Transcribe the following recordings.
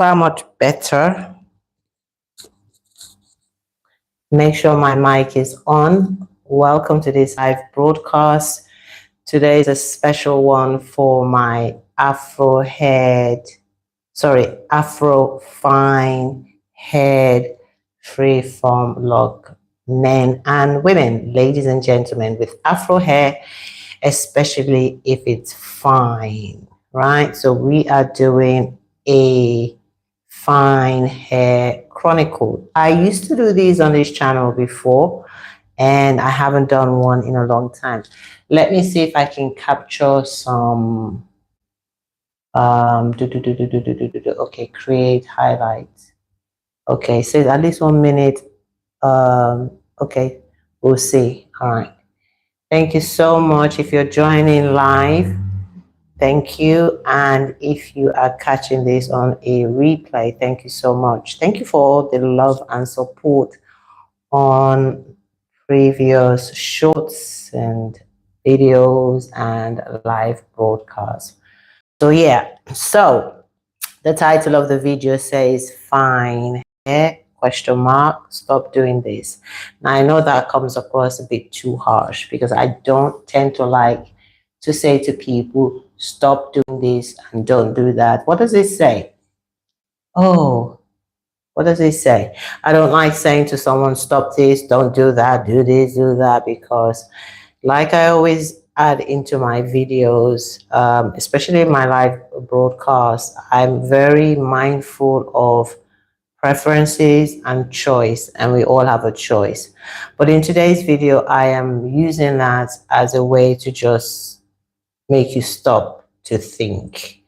far much better. Make sure my mic is on. Welcome to this live broadcast. Today is a special one for my Afro fine head freeform lock men and women, ladies and gentlemen, with Afro hair, especially if it's fine, right? So we are doing a fine hair chronicle. I used to do these on this channel before, and I haven't done one in a long time. Let me see if I can capture some okay, create highlights. Okay, so at least 1 minute. Okay, we'll see. All right, thank you so much. If you're joining live, thank you. And if you are catching this on a replay, thank you so much. Thank you for all the love and support on previous shorts and videos and live broadcasts. So yeah, so the title of the video says fine hair question mark, stop doing this. Now I know that comes across a bit too harsh because I don't tend to like to say to people, stop doing this and don't do that. What does it say? Oh, what does it say? I don't like saying to someone, stop this, don't do that, do this, do that, because like I always add into my videos, especially in my live broadcast, I'm very mindful of preferences and choice, and we all have a choice. But in today's video, I am using that as a way to just make you stop to think.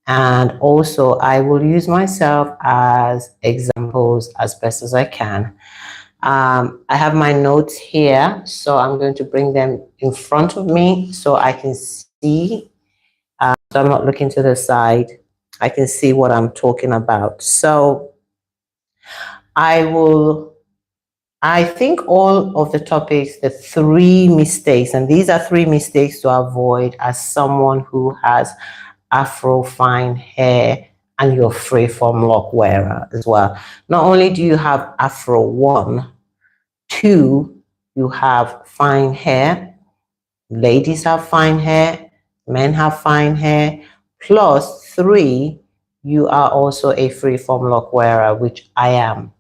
And also I will use myself as examples as best as I can. I have my notes here, so I'm going to bring them in front of me so I can see. So I'm not looking to the side. I can see what I'm talking about. So I think all of the topics, the 3 mistakes, and these are 3 mistakes to avoid as someone who has Afro fine hair and you're freeform lock wearer as well. Not only do you have Afro 1, 2, you have fine hair. Ladies have fine hair, men have fine hair, plus 3, you are also a freeform lock wearer, which I am,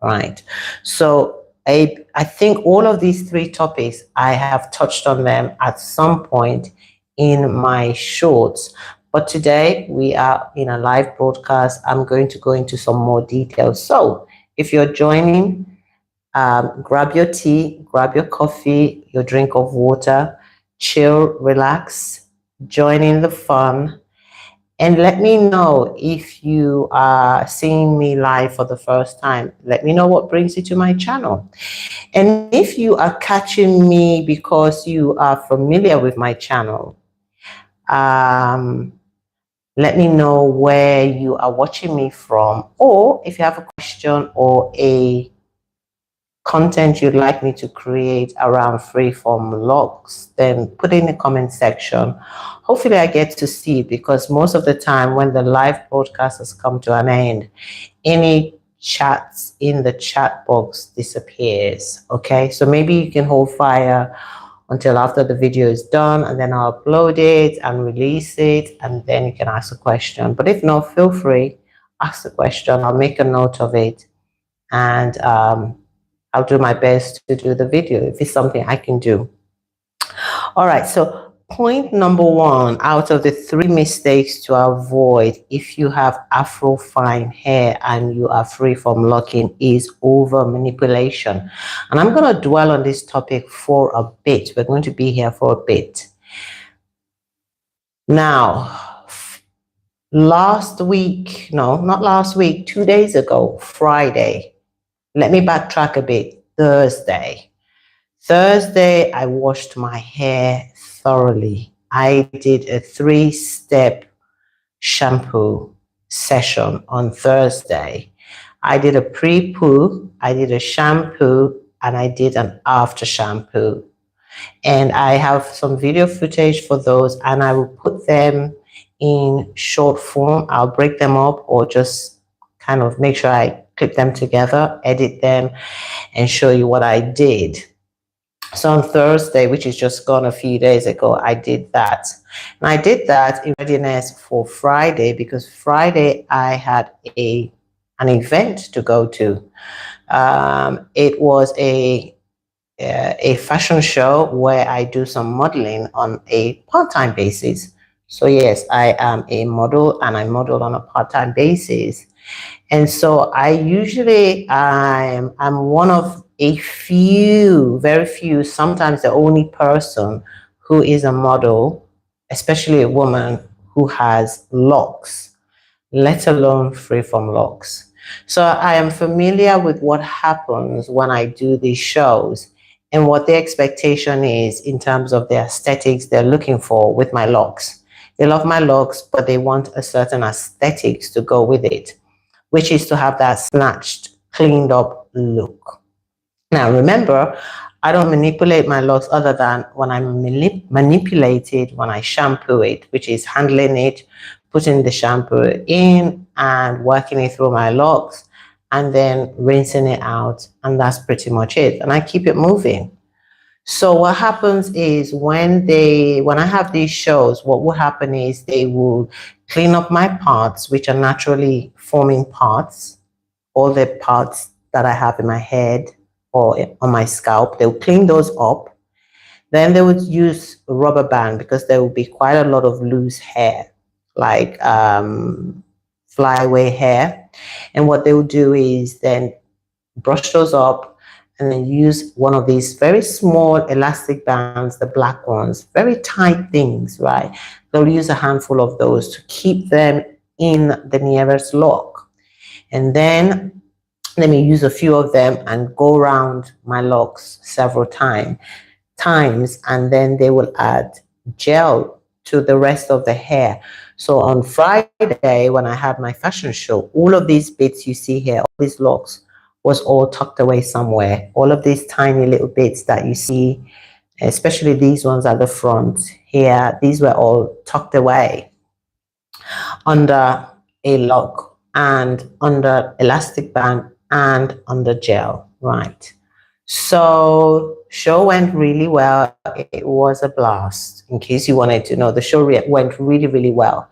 right? So I think all of these 3 topics, I have touched on them at some point in my shorts. But today we are in a live broadcast. I'm going to go into some more details. So if you're joining, grab your tea, grab your coffee, your drink of water, chill, relax, join in the fun, and let me know if you are seeing me live for the first time. Let me know what brings you to my channel. And if you are catching me because you are familiar with my channel, let me know where you are watching me from, or if you have a question or a content you'd like me to create around freeform locks, then put it in the comment section. Hopefully I get to see it, because most of the time when the live broadcast has come to an end, any chats in the chat box disappears. Okay, so maybe you can hold fire until after the video is done, and then I'll upload it and release it, and then you can ask a question. But if not, feel free, ask the question. I'll make a note of it, and I'll do my best to do the video if it's something I can do. All right, so point number 1 out of the 3 mistakes to avoid if you have Afro fine hair and you are free from locking is over manipulation. And I'm going to dwell on this topic for a bit. We're going to be here for a bit. Now, last week, no, not last week, 2 days ago, Friday, let me backtrack a bit. Thursday, I washed my hair thoroughly. I did a 3-step shampoo session on Thursday. I did a pre-poo, I did a shampoo, and I did an after shampoo. And I have some video footage for those, and I will put them in short form. I'll break them up or just kind of make sure I clip them together, edit them, and show you what I did. So on Thursday, which is just gone a few days ago, I did that. And I did that in readiness for Friday, because Friday I had an event to go to. It was a fashion show where I do some modeling on a part-time basis. So yes, I am a model and I model on a part-time basis. And so I'm one of a few, very few, sometimes the only person who is a model, especially a woman who has locks, let alone freeform locks. So I am familiar with what happens when I do these shows and what the expectation is in terms of the aesthetics they're looking for with my locks. They love my locks, but they want a certain aesthetics to go with it, which is to have that snatched, cleaned up look. Now, remember, I don't manipulate my locks other than when I manipulate it, when I shampoo it, which is handling it, putting the shampoo in and working it through my locks, and then rinsing it out. And that's pretty much it. And I keep it moving. So what happens is when I have these shows, what will happen is they will clean up my parts, which are naturally forming parts, all the parts that I have in my head or on my scalp. They'll clean those up. Then they would use a rubber band because there will be quite a lot of loose hair, like flyaway hair. And what they will do is then brush those up and then use one of these very small elastic bands, the black ones, very tight things, right? They'll use a handful of those to keep them in the nearest lock. And then let me use a few of them and go around my locks several times, and then they will add gel to the rest of the hair. So on Friday, when I had my fashion show, all of these bits you see here, all these locks, was all tucked away somewhere. All of these tiny little bits that you see, especially these ones at the front here, these were all tucked away under a lock and under elastic band and under gel, right? So show went really well. It was a blast. In case you wanted to know, the show went really, really well.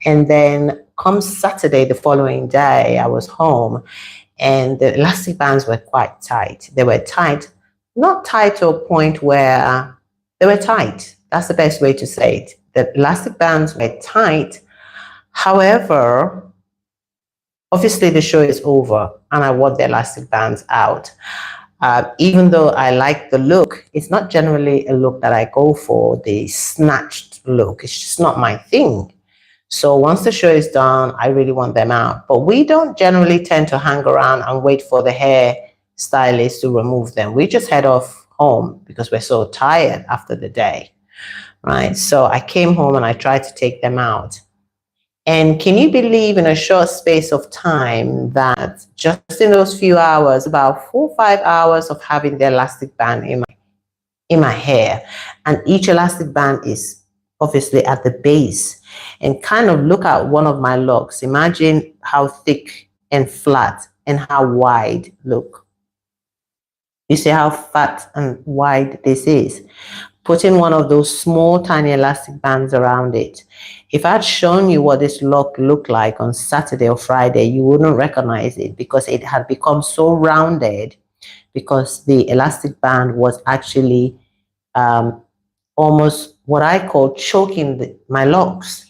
And then come Saturday, the following day, I was home and the elastic bands were quite tight. They were tight, not tight to a point where they were tight. That's the best way to say it. The elastic bands were tight. However, obviously the show is over and I want the elastic bands out. Even though I like the look, it's not generally a look that I go for, the snatched look. It's just not my thing. So once the show is done, I really want them out. But we don't generally tend to hang around and wait for the hair stylist to remove them. We just head off home because we're so tired after the day, right? So I came home and I tried to take them out. And can you believe in a short space of time that just in those few hours, about 4 or 5 hours of having the elastic band in my hair, and each elastic band is obviously at the base, and kind of look at one of my locks. Imagine how thick and flat and how wide, look. You see how fat and wide this is? Putting one of those small, tiny elastic bands around it. If I'd shown you what this lock looked like on Saturday or Friday, you wouldn't recognize it because it had become so rounded because the elastic band was actually almost what I call choking my locks.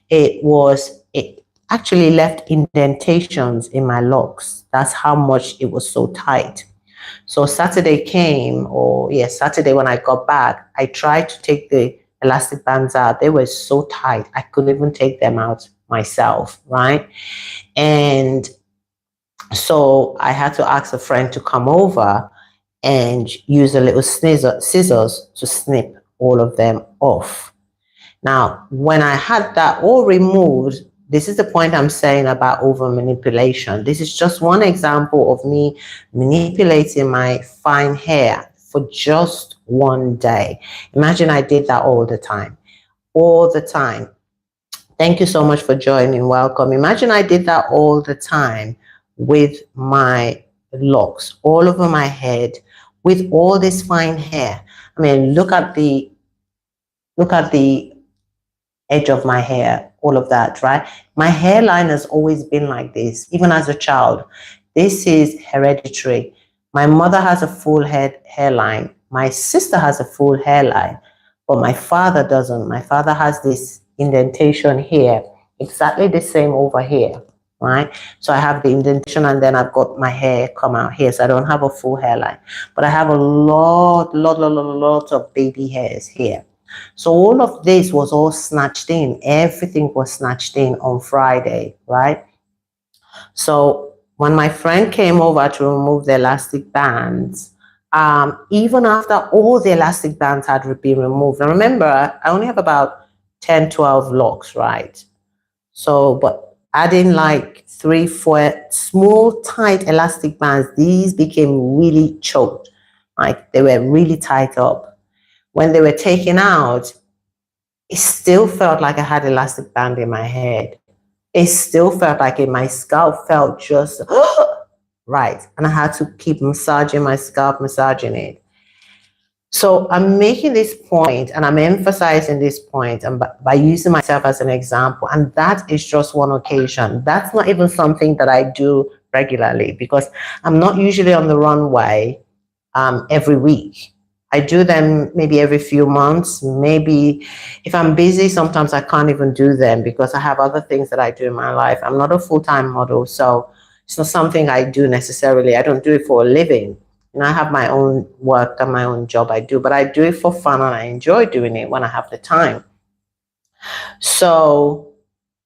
It actually left indentations in my locks. That's how much it was so tight. So Saturday came, Saturday when I got back, I tried to take the elastic bands out. They were so tight, I couldn't even take them out myself, right? And so I had to ask a friend to come over and use a little scissors to snip all of them off. Now, when I had that all removed, this is the point I'm saying about over manipulation. This is just one example of me manipulating my fine hair for just one day. Imagine I did that all the time, Thank you so much for joining. Welcome. Imagine I did that all the time with my locks all over my head with all this fine hair. I mean, look at the edge of my hair, all of that, right? My hairline has always been like this, even as a child. This is hereditary. My mother has a full head hairline. My sister has a full hairline, but my father doesn't. My father has this indentation here, exactly the same over here, right? So I have the indentation and then I've got my hair come out here. So I don't have a full hairline, but I have a lot of baby hairs here. So all of this was all snatched in. Everything was snatched in on Friday, right? So when my friend came over to remove the elastic bands, even after all the elastic bands had been removed, and remember, I only have about 10, 12 locks, right? So, but adding like 3, 4 small, tight elastic bands, these became really choked. Like they were really tight up. When they were taken out, it still felt like I had elastic band in my head. It still felt like my scalp felt just right. And I had to keep massaging my scalp, massaging it. So I'm making this point and I'm emphasizing this point and by using myself as an example. And that is just one occasion. That's not even something that I do regularly because I'm not usually on the runway every week. I do them maybe every few months. Maybe if I'm busy, sometimes I can't even do them because I have other things that I do in my life. I'm not a full-time model, so it's not something I do necessarily. I don't do it for a living. And I have my own work and my own job I do, but I do it for fun and I enjoy doing it when I have the time. So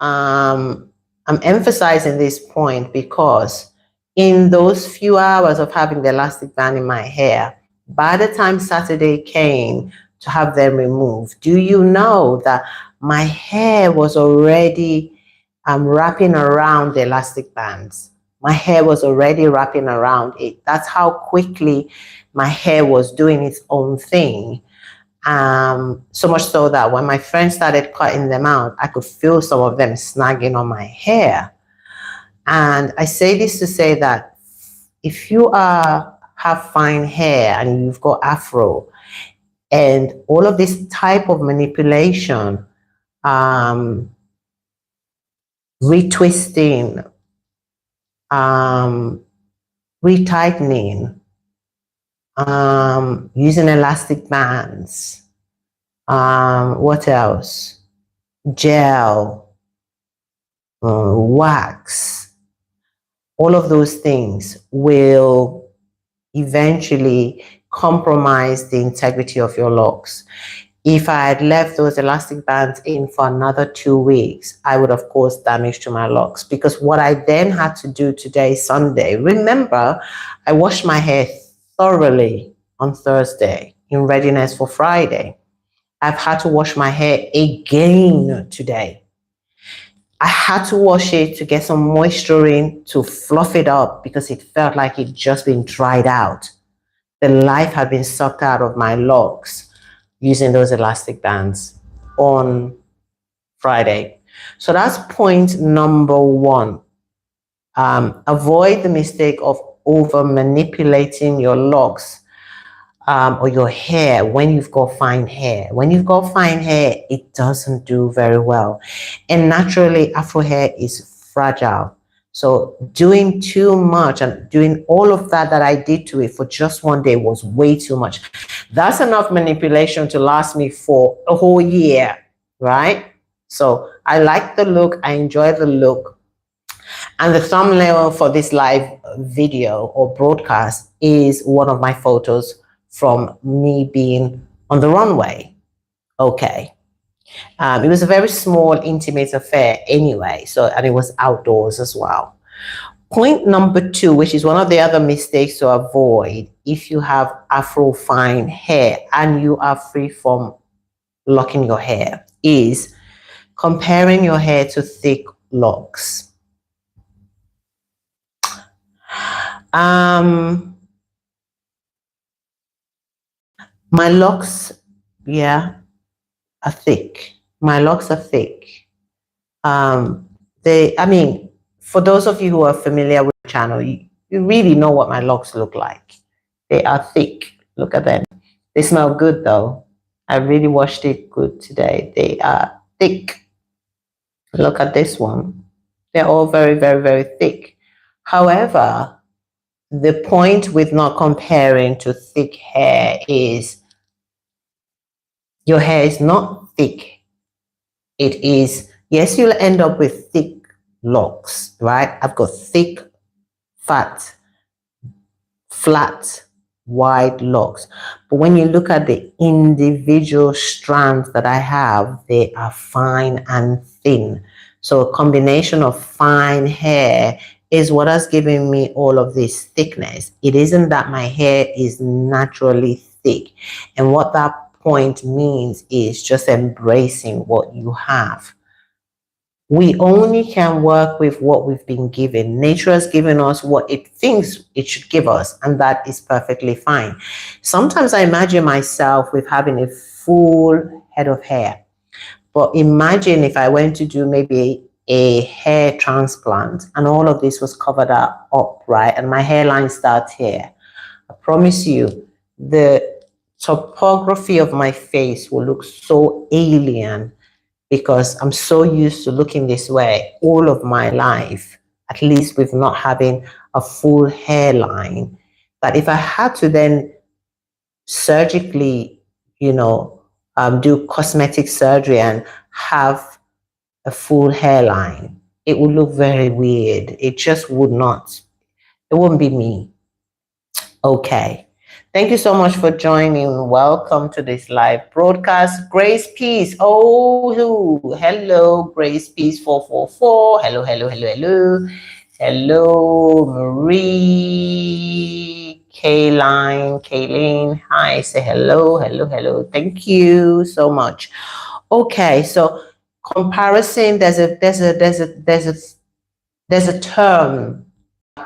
I'm emphasizing this point because in those few hours of having the elastic band in my hair, by the time Saturday came to have them removed, do you know that my hair was already wrapping around the elastic bands? My hair was already wrapping around it. That's how quickly my hair was doing its own thing. So much so that when my friends started cutting them out, I could feel some of them snagging on my hair. And I say this to say that if you have fine hair and you've got afro and all of this type of manipulation, retwisting, um, retightening, using elastic bands, what else? Gel, wax, all of those things will eventually compromise the integrity of your locks. If I had left those elastic bands in for another 2 weeks, I would have caused damage to my locks because what I then had to do today, Sunday, remember, I washed my hair thoroughly on Thursday in readiness for Friday. I've had to wash my hair again today. I had to wash it to get some moisture in to fluff it up because it felt like it just been dried out. The life had been sucked out of my locks using those elastic bands on Friday. So that's point number one. Avoid the mistake of over manipulating your locks or your hair when you've got fine hair. When you've got fine hair, it doesn't do very well. And naturally, Afro hair is fragile. So doing too much and doing all of that I did to it for just one day was way too much. That's enough manipulation to last me for a whole year, right? So I like the look. I enjoy the look. And the thumbnail for this live video or broadcast is one of my photos from me being on the runway. Okay. It was a very small, intimate affair anyway. So, and it was outdoors as well. Point number two, which is one of the other mistakes to avoid if you have Afro fine hair and you are free from locking your hair, is comparing your hair to thick locks. My locks, yeah, are thick. My locks are thick. I mean, for those of you who are familiar with the channel, you really know what my locks look like. They are thick. Look at them. They smell good though. I really washed it good today. They are thick. Look at this one. They're all very, very, very thick. However, the point with not comparing to thick hair is your hair is not thick. It is, yes, you'll end up with thick locks, right? I've got thick, fat, flat, wide locks. But when you look at the individual strands that I have, they are fine and thin. So a combination of fine hair is what has given me all of this thickness. It isn't that my hair is naturally thick. And what that point means is just embracing what you have. We only can work with what we've been given. Nature has given us what it thinks it should give us, and that is perfectly fine. Sometimes I imagine myself with having a full head of hair. But imagine if I went to do maybe a hair transplant and all of this was covered up, right? And my hairline starts here. I promise you, the topography of my face will look so alien because I'm so used to looking this way all of my life, at least with not having a full hairline, that if I had to then surgically, do cosmetic surgery and have a full hairline, it would look very weird. It just would not. It wouldn't be me. Okay. Thank you so much for joining. Welcome to this live broadcast. Grace Peace. Oh, hello, Grace Peace 444. Hello, hello, hello, hello. Hello, Marie, Kayleen. Hi, say hello, hello, hello. Thank you so much. Okay, so comparison, there's a term,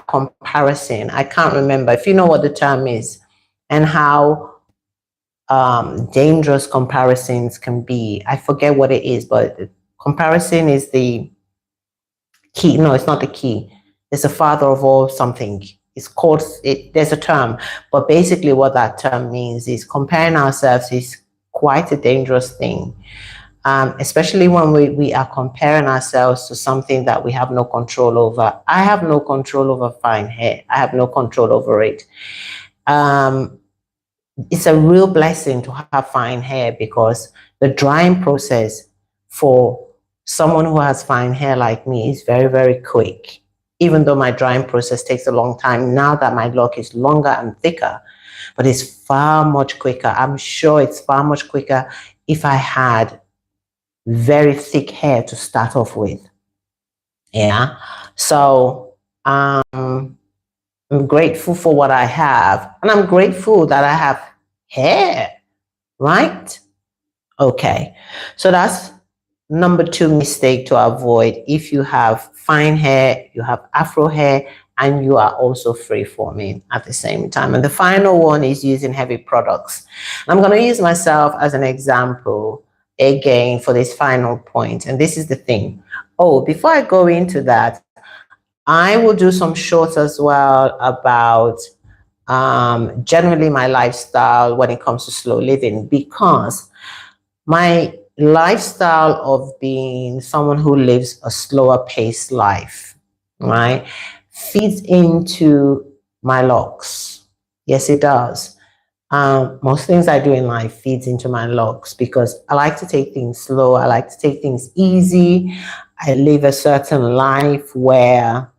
comparison. I can't remember if you know what the term is and how dangerous comparisons can be. I forget what it is, but comparison is the key. No, it's not the key. It's the father of all something. It's called it. There's a term, but basically what that term means is comparing ourselves is quite a dangerous thing. Especially when we are comparing ourselves to something that we have no control over. I have no control over fine hair. I have no control over it. It's a real blessing to have fine hair because the drying process for someone who has fine hair like me is very, very quick. Even though my drying process takes a long time, now that my lock is longer and thicker, but it's far much quicker. I'm sure it's far much quicker if I had very thick hair to start off with. Yeah. So I'm grateful for what I have, and I'm grateful that I have hair, right? Okay. So that's number 2 mistake to avoid. If you have fine hair, you have afro hair, and you are also free-forming at the same time. And the final one is using heavy products. I'm going to use myself as an example again for this final point. And this is the thing. Oh, before I go into that, I will do some shorts as well about generally my lifestyle when it comes to slow living, because my lifestyle of being someone who lives a slower paced life, right, feeds into my locks. Yes, it does. Most things I do in life feeds into my locks because I like to take things slow. I like to take things easy. I live a certain life where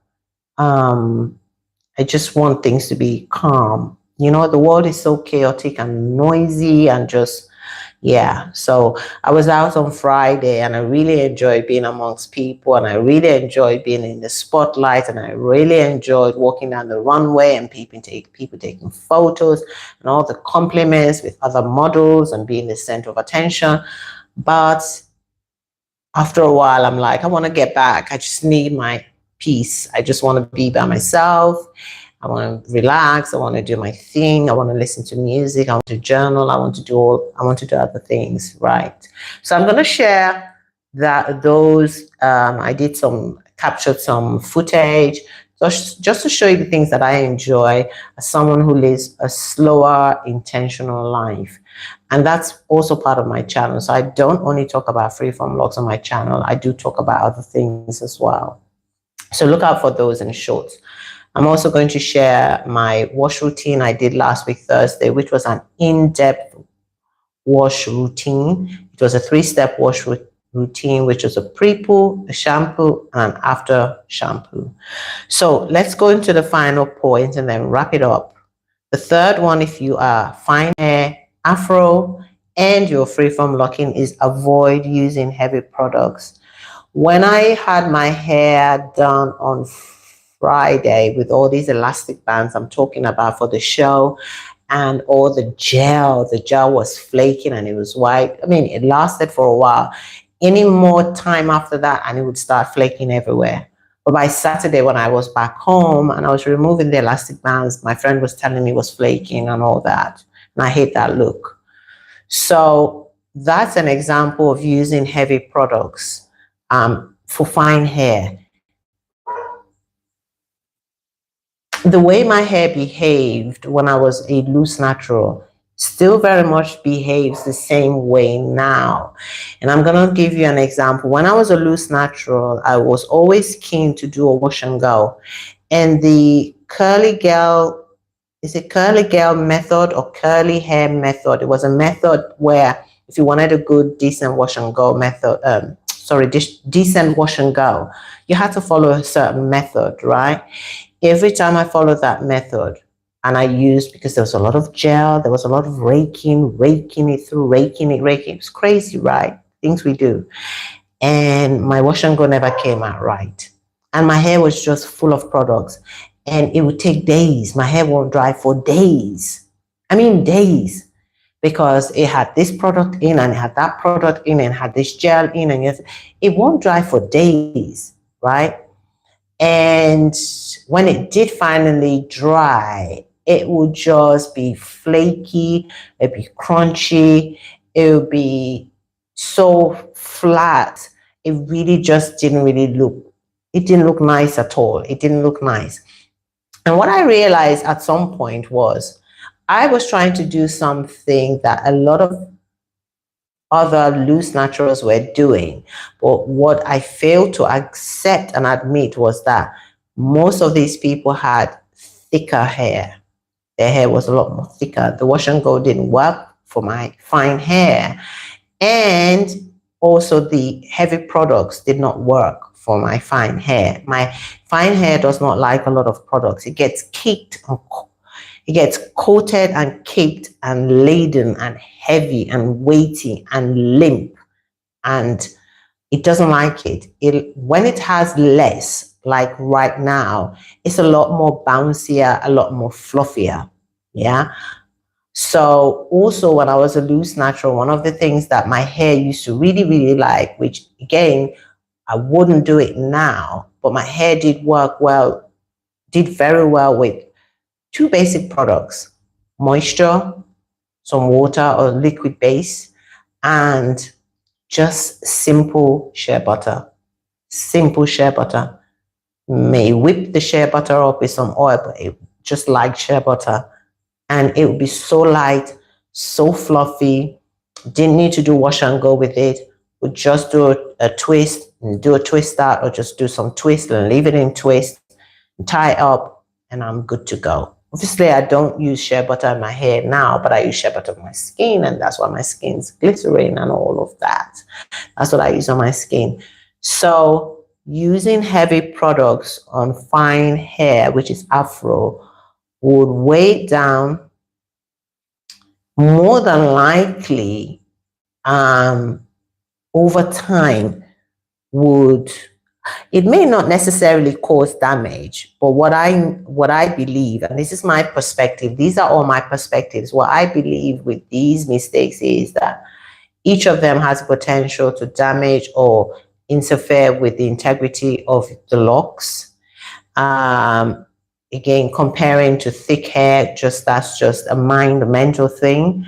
I just want things to be calm. You know, the world is so chaotic and noisy and just, yeah. So I was out on Friday and I really enjoyed being amongst people and I really enjoyed being in the spotlight and I really enjoyed walking down the runway and people taking photos and all the compliments with other models and being the center of attention. But after a while, I'm like, I want to get back. I just need my peace. I just want to be by myself. I want to relax. I want to do my thing. I want to listen to music. I want to journal. I want to do other things, right? So I'm going to share I did captured some footage just to show you the things that I enjoy as someone who lives a slower, intentional life. And that's also part of my channel. So I don't only talk about freeform logs on my channel, I do talk about other things as well. So look out for those in shorts. I'm also going to share my wash routine I did last week, Thursday, which was an in-depth wash routine. It was a 3-step wash routine, which was a pre-poo, a shampoo, and an after shampoo. So let's go into the final point and then wrap it up. The third one, if you are fine hair, afro, and you're freeform locking, is avoid using heavy products. When I had my hair done on Friday with all these elastic bands I'm talking about for the show, and all the gel was flaking and it was white. I mean, it lasted for a while. Any more time after that and it would start flaking everywhere. But by Saturday, when I was back home and I was removing the elastic bands, my friend was telling me it was flaking and all that. And I hate that look. So that's an example of using heavy products for fine hair. The way my hair behaved when I was a loose natural still very much behaves the same way now. And I'm going to give you an example. When I was a loose natural, I was always keen to do a wash and go. And the curly girl, is it curly girl method or curly hair method? It was a method where if you wanted a good, decent wash and go method, decent wash and go, you had to follow a certain method, right? Every time I followed that method, and I used, because there was a lot of gel, there was a lot of raking it through, raking it. It's crazy, right? Things we do. And my wash and go never came out right. And my hair was just full of products. And it would take days. My hair won't dry for days. I mean, days. Because it had this product in and it had that product in and had this gel in. And it won't dry for days, right? And when it did finally dry, it would just be flaky, it'd be crunchy, it would be so flat. It really just didn't look nice at all. It didn't look nice. And what I realized at some point was I was trying to do something that a lot of other loose naturals were doing. But what I failed to accept and admit was that most of these people had thicker hair. Their hair was a lot more thicker. The wash and go didn't work for my fine hair. And also the heavy products did not work for my fine hair. My fine hair does not like a lot of products. It gets caked and it gets coated and caked and laden and heavy and weighty and limp, and it doesn't like it. When it has less, like right now, it's a lot more bouncier, a lot more fluffier. Yeah. So also when I was a loose natural, one of the things that my hair used to really, really like, which again, I wouldn't do it now, but my hair did very well with 2 basic products: moisture, some water or liquid base, and just simple shea butter. Simple shea butter. May whip the shea butter up with some oil, but just like shea butter. And it would be so light, so fluffy. Didn't need to do wash and go with it. Would just do a twist and do a twist out, or just do some twist and leave it in twist, tie up, and I'm good to go. Obviously, I don't use shea butter in my hair now, but I use shea butter on my skin, and that's why my skin's glittering and all of that. That's what I use on my skin. So using heavy products on fine hair, which is afro, would weigh down, more than likely, over time, it may not necessarily cause damage, but what I believe, and this is my perspective, these are all my perspectives, what I believe with these mistakes is that each of them has potential to damage or interfere with the integrity of the locks. Again, comparing to thick hair, that's just a mental thing.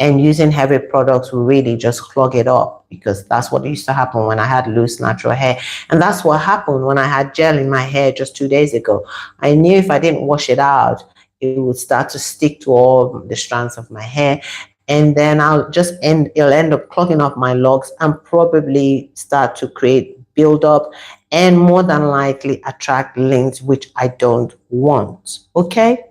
and using heavy products will really just clog it up, because that's what used to happen when I had loose natural hair. And that's what happened when I had gel in my hair just 2 days ago. I knew if I didn't wash it out, it would start to stick to all the strands of my hair, and then it'll end up clogging up my locks and probably start to create buildup, and more than likely attract links, which I don't want. Okay.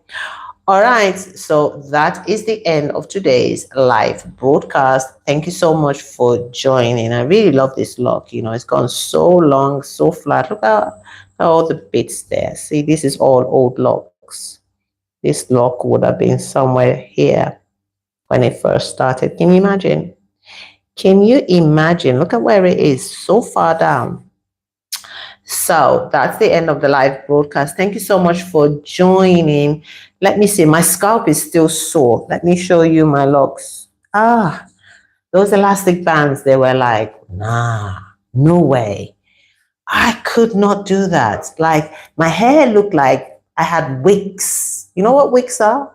All right, so that is the end of today's live broadcast. Thank you so much for joining. I really love this lock. It's gone so long, so flat. Look at all the bits there. See, this is all old locks. This lock would have been somewhere here when it first started. Can you imagine? Can you imagine? Look at where it is, so far down. So that's the end of the live broadcast. Thank you so much for joining. Let me see. My scalp is still sore. Let me show you my locks. Those elastic bands, they were like, nah, no way. I could not do that. Like, my hair looked like I had wigs. You know what wigs are?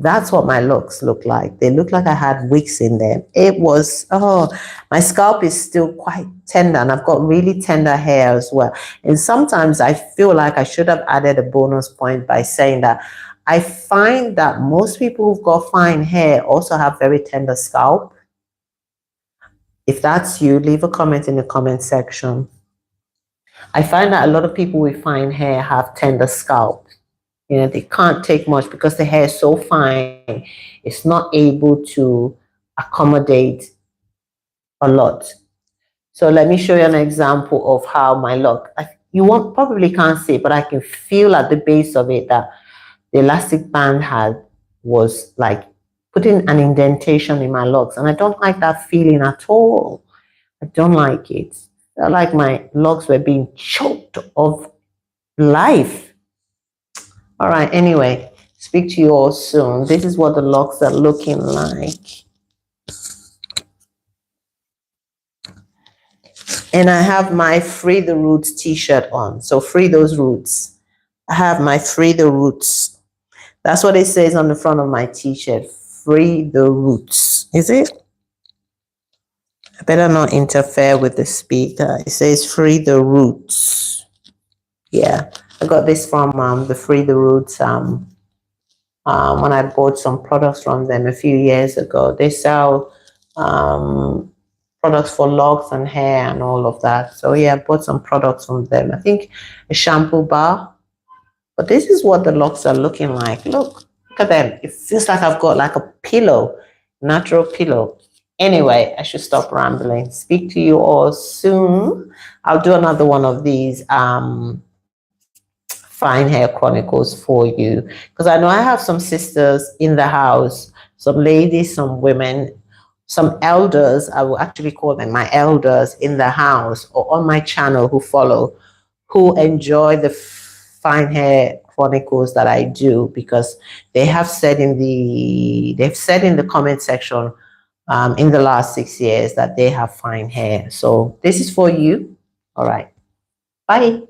That's what my locks look like. They look like I had wigs in them. It was, my scalp is still quite tender, and I've got really tender hair as well. And sometimes I feel like I should have added a bonus point by saying that I find that most people who've got fine hair also have very tender scalp. If that's you, leave a comment in the comment section. I find that a lot of people with fine hair have tender scalp. They can't take much because the hair is so fine. It's not able to accommodate a lot. So let me show you an example of how my lock, probably can't see, but I can feel at the base of it that the elastic band was like putting an indentation in my locks. And I don't like that feeling at all. I don't like it. I felt like my locks were being choked of life. All right, anyway, speak to you all soon. This is what the locks are looking like. And I have my Free the Roots t-shirt on. So free those roots. I have my Free the Roots. That's what it says on the front of my t-shirt. Free the roots. Is it? I better not interfere with the speaker. It says Free the Roots. Yeah, I got this from the Free the Roots when I bought some products from them a few years ago. They sell products for locks and hair and all of that. So yeah, I bought some products from them. I think a shampoo bar. But this is what the locks are looking like. Look at them. It feels like I've got like a pillow, natural pillow. Anyway, I should stop rambling. Speak to you all soon. I'll do another one of these fine hair chronicles for you, because I know I have some sisters in the house, some ladies, some women, some elders. I will actually call them my elders in the house or on my channel who enjoy the fine hair chronicles that I do, because they've said in the comment section in the last 6 years that they have fine hair. So this is for you. All right, bye.